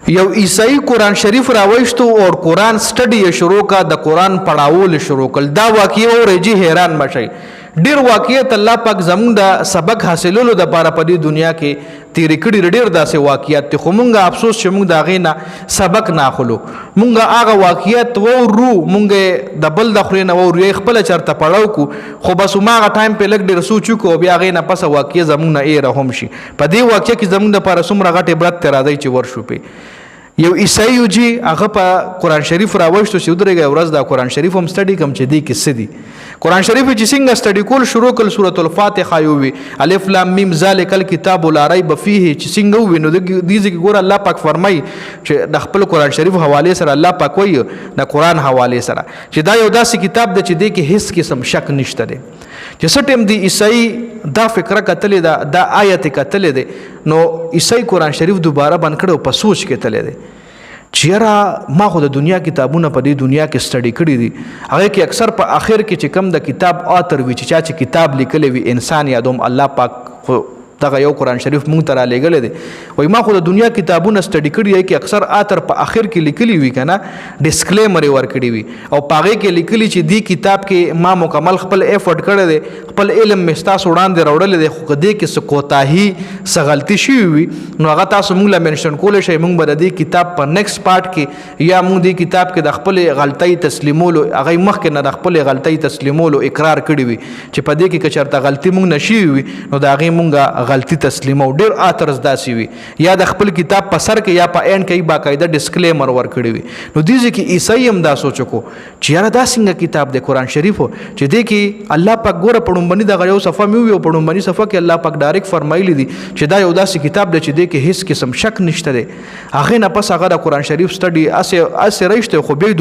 یو عیسائی قرآن شریف راوښتو او قرآن سټډي شروع کا د قرآن پڑھاول شروع کړ. دا واقعي اورېږي حیران بشئ. ډیر واقعیت الله پاک زمونږ د سبق حاصلولو د لپاره په دې دنیا کې تیرې کړي ډیر داسې واقعیت دي، خو مونږ افسوس چې مونږ د هغې نه سبق نه اخلو. مونږ هغه واقعیت وورو، مونږ د بل د خولې نه وورو، یې خپله چېرته پړاو کړو، خو بس هماغه ټایم پې لږ ډېر سوچ وکړو او بیا هغې نه پسه واقعه زمونږ نه ایره هم شي. په دې واقعه کې زمونږ دپاره څومره غټ عبرت ته راځئ چې ورشو پې. یو عیسائی جی هغه په قرآن شریف راوښتو چې ودرېږه یو ورځ دا قرآن شریف هم سټډي کړم چې دې کې څه دي. قرآن شریف چې څنګه سټډي کول شروع کړل، سورة الفاتحه یې ووي الف لام میم ذلک الکتاب لا ریب فیه، چې څنګه ووي نو دې ځای کې ګوره الله پاک فرمایي چې د خپل قرآن شریف حوالې سره الله پاک وایي د قرآن حوالې سره چې دا یو داسې کتاب دی چې دې کې هیڅ قسم شک نشته دی. چې څه ټیم دی عیسائی دا فکره کتلې ده، دا آیت کتلې دی، نو عیسائی قرآن شریف دوباره بند کړی او په سوچ کې تللی دی چې یاره ما خو د دنیا کتابونه په دې دنیا کې سټډي کړي دي، هغې کې اکثر په آخر کې چې کوم د کتاب آتر وي چې چا چې کتاب لیکلی وي انسان یادوم الله پاک خو دغه یو قرآن شریف مونږ ته رالیږلی دی. وایي ما خو د دنیا کتابونه سټډي کړي دی کې اکثر آتر په آخر کې لیکلي وي که نه، ډسکلیمر یې ورکړي وي او په هغې کې لیکلي چې دې کتاب کې ما مکمل خپل ایفورټ کړی دی، خپل علم مې ستاسو وړاندې راوړلی دی، خو که دې کې څه کوتاهي څه غلطي شوي وي نو هغه تاسو مونږ له مینشن کولی شئ. مونږ به د دې کتاب په نیکسټ پارټ کې یا مونږ دې کتاب کې د خپلې غلطۍ تسلیمولو هغې مخکې نه د خپلې غلطۍ تسلیمولو اقرار کړي وي چې په دې کې که چېرته غلطي مونږ نه شوي وي نو د هغې مونږ غلطي تسلیمو. ډېر آترز داسې وي یا د خپل کتاب په سر کې یا په اینډ کې باقاعده ډسکلیمر ورکړي وي. نو دې ځای کې عیسائی هم دا سوچ وکړو چې یاره دا څنګه کتاب دی قرآن شریف چې دې کې الله پاک ګوره په ړومبني دغه یو صفحه مې ووي او په ړومبني صفحه کې الله پاک ډایرکټ فرمایلی دي چې دا یو داسې کتاب دی چې دې کې هیڅ قسم شک نشته دی. هغې نه پس هغه د قرآن شریف سټډي هسې رایشته خو بیا یې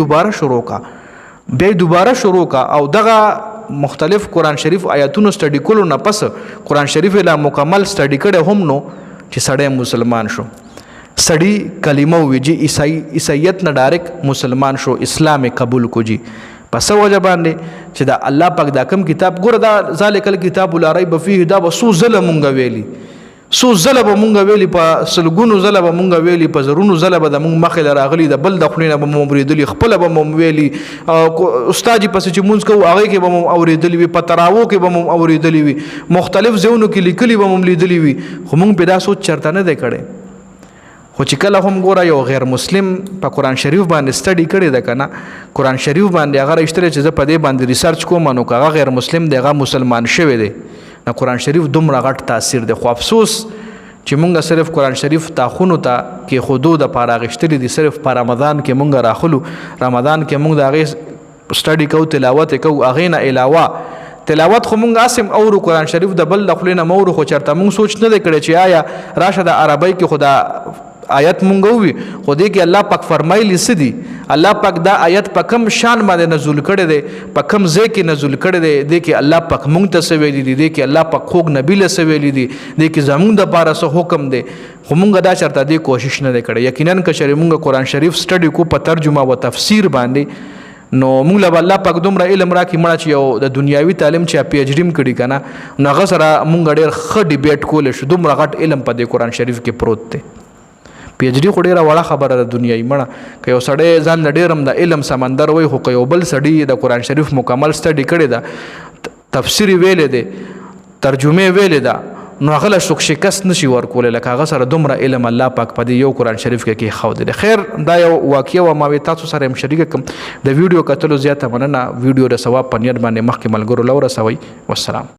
دوباره شروع کا او دغه مختلف قرآن شریف آیاتونو سټډي کولو نه پس قرآن شریف لا مکمل سټډي کړی هم نو چې سړی مسلمان شو، سړی کلمه وویجي، عیسایت نه ډایرکټ مسلمان شو، اسلام قبول کو جی. پس وجه باندې چې دا الله پاک دا کم کتاب ګوره دا ذالک الکتاب لا ریب فیه دا به څو ځله مونږ ویلي، څو ځله به مونږ ویلي، په سلګونو ځله به مونږ ویلي، په زرونو ځله به د مونږ مخې له راغلي، د بل د خولې نه به مو اورېدلي، خپله به مو ویلي، استاد یې پسې چې مونځ کوو هغې کې به مو اورېدلي وي، په تراوو کې به مو اورېدلي وي، مختلف ځایونو کې لیکلي به مو لیدلي وي، خو مونږ پې دا سوچ چېرته نه دی کړی. خو چې کله هم ګوره یو غیر مسلم په قرآن شریف باندې سټډي کړی ده که نه، قرآن شریف باندې هغه رایشتلی چې زه په دې باندې ریسرچ کوم نو که هغه غیر مسلم دی هغه مسلمان شوی دی، نو قرآن شریف دومره غټ تاثیر دی. خو افسوس چې مونږ صرف قرآن شریف تاخونو ته کېښودو دپاره اخیستلي دي، صرف په رمضان کې مونږ راخلو، رمضان کې مونږ د هغې سټډي کوو، تلاوت یې کوو، هغې نه علاوه تلاوت خو مونږ اسم اورو، قرآن شریف د بل د خولې نه مورو، خو چېرته مونږ سوچ نه دی کړی چې آیا راشه د عربۍ کې خو دا آیت مونږ ووي خو دې کې الله پاک فرمایلی څه دي، الله پاک دا آیت په کم شان باندې نزول کړی دی، په کم ځای کې نزول کړی دی، دې کې الله پاک مونږ ته څه ویلي دي، دې کې الله پاک خوږ نبي له څه ویلي دي، دې کې زمونږ دپاره څه حکم دی. خو مونږ دا چېرته دې کوشش نه دی کړی. یقینا که چېرې مونږ قرآن شریف سټډي کو په ترجمه و تفسیر باندې نو مونږ له به الله پاک دومره علم راکړي مړه چې یو د دنیاوي تعلیم چې پی ایچ ډي م کړي که نه نو هغه سره مونږ ډېر ښه ډیبیټ کولی شو. دومره غټ علم په دې قرآن شریف کې پروت دی. پی ایچ ډي خو ډېره وړه خبره ده دنیایي مړه، که یو سړی ځان له ډېر هم د علم سمندر وایي، خو که یو بل سړي د قرآن شریف مکمل سټډي کړې ده، تفسیر یې ویلې دی، ترجمه یې ویلې ده، نو هغه له څوک شکست نشي ورکولی، لکه هغه سره دومره علم الله پاک په دې یو قرآن شریف کې کېښودی دی. خیر دا یو واقعه وه، ما وی تاسو سره یم شریکه کړم. د ویډیو کتلو زیاته مننه. ویډیو د ثواب په نیت باندې مخکې ملګرو له ورسوئ. والسلام.